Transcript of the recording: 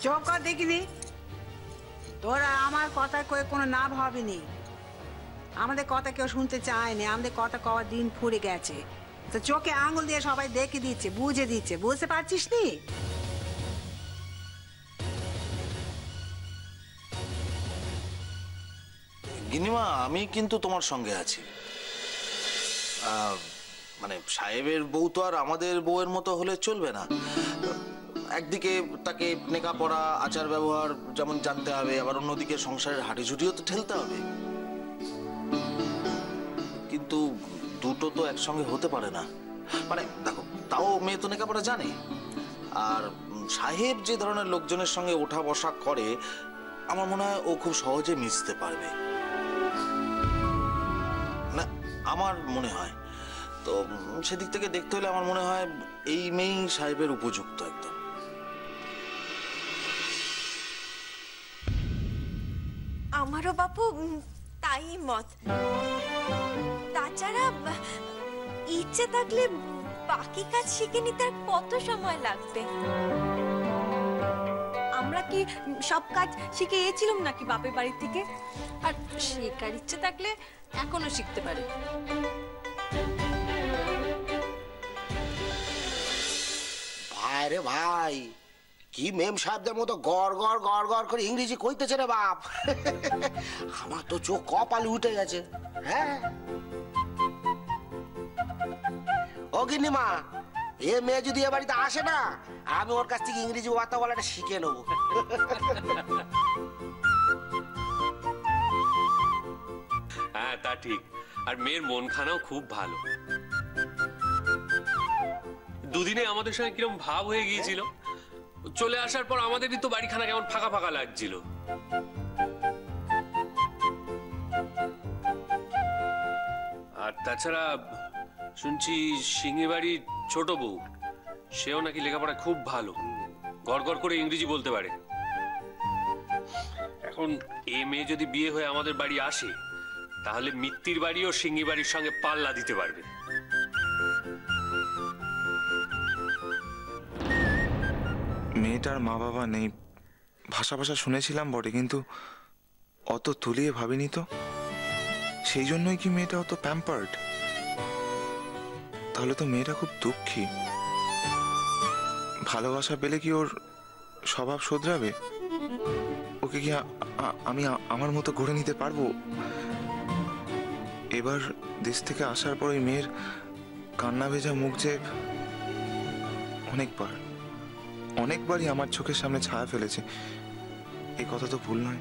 চোখ কর দেখিনি, তোরা আমার কথা কয়ে কোনো না ভাবিনি। আমাদের কথা কেউ শুনতে চায়নি, আমাদের কথা কওয়ার দিন ফুরে গেছে। তো চোখে আঙুল দিয়ে সবাই দেখে দিচ্ছে, বুঝে দিচ্ছে, বুঝতে পারছিস নি? গিন্নিমা, আমি কিন্তু তোমার সঙ্গে আছি। মানে সাহেবের বউ তো আর আমাদের বউয়ের মতো হলে চলবে না। একদিকে তাকে লেখাপড়া আচার ব্যবহার যেমন জানতে হবে, আবার অন্যদিকে সংসারের হাঁটিঝুটিও তো ঠেলতে হবে। কিন্তু দুটো তো একসঙ্গে হতে পারে না। মানে দেখো, তাও মেয়ে তো লেখাপড়া জানে, আর সাহেব যে ধরনের লোকজনের সঙ্গে ওঠা বসা করে, আমার মনে হয় ও খুব সহজে মিশতে পারবে না, আমার মনে হয়। তো সেদিক থেকে দেখতে হলে আমার মনে হয় এই মেয়েই সাহেবের উপযুক্ত একদম। আমারও বাপু তাই মত। তাছাড়া ইচ্ছে থাকলে বাকি কাজ শিখে নিতে আর কত সময় লাগবে? আমরা কি সব কাজ শিখে এসেছিলাম নাকি বাপের বাড়ি থেকে? আর শেখার ইচ্ছে থাকলে এখনো শিখতে পারে। ভাই রে ভাই, কি মেম সাহেবদের মতো গড় গড় গড় গড় করে ইংরেজি কইতেছে রে বাপ। আমার তো চোখ কপালে উঠে গেছে। হ্যাঁ ও গিন্নিমা, এ মেয়ে যদি এ বাড়িতে আসে না, আমি ওর কাছ থেকে ইংরেজি কথা বলাটা শিখে নেবো। হ্যাঁ তা ঠিক। আর মেয়ের মন খানাও খুব ভালো। দুদিনে আমাদের সঙ্গে কিরকম ভাব হয়ে গিয়েছিল। চলে আসার পর আমাদেরই তো বাড়িখানা কেমন ফাঁকা ফাঁকা লাগছিল। আর তাছাড়া শুনছি সিংহে বাড়ির ছোট বউ, সেও নাকি লেখাপড়া খুব ভালো, গড় গড় করে ইংরেজি বলতে পারে। এখন এ মেয়ে যদি বিয়ে হয়ে আমাদের বাড়ি আসে, তাহলে মিত্তির বাড়ি ও সিংহি বাড়ির সঙ্গে পাল্লা দিতে পারবে। মেয়েটার মা বাবা নেই, ভাষা ভাষা শুনেছিলাম বটে, কিন্তু অত তুলিয়ে ভাবিনি তো। সেই জন্যই কি মেয়েটা অত প্যাম্পার্ড? তাহলে তো মেয়েটা খুব দুঃখী। ভালোবাসা পেলে কি ওর স্বভাব শোধরাবে? ওকে কি আমি আমার মতো গড়ে নিতে পারবো? এবার দেশ থেকে আসার পর ওই মেয়ের কান্না ভেজা মুখ যে অনেকবারই আমার চোখের সামনে ছায়া ফেলেছে, এই কথা তো ভুল নয়।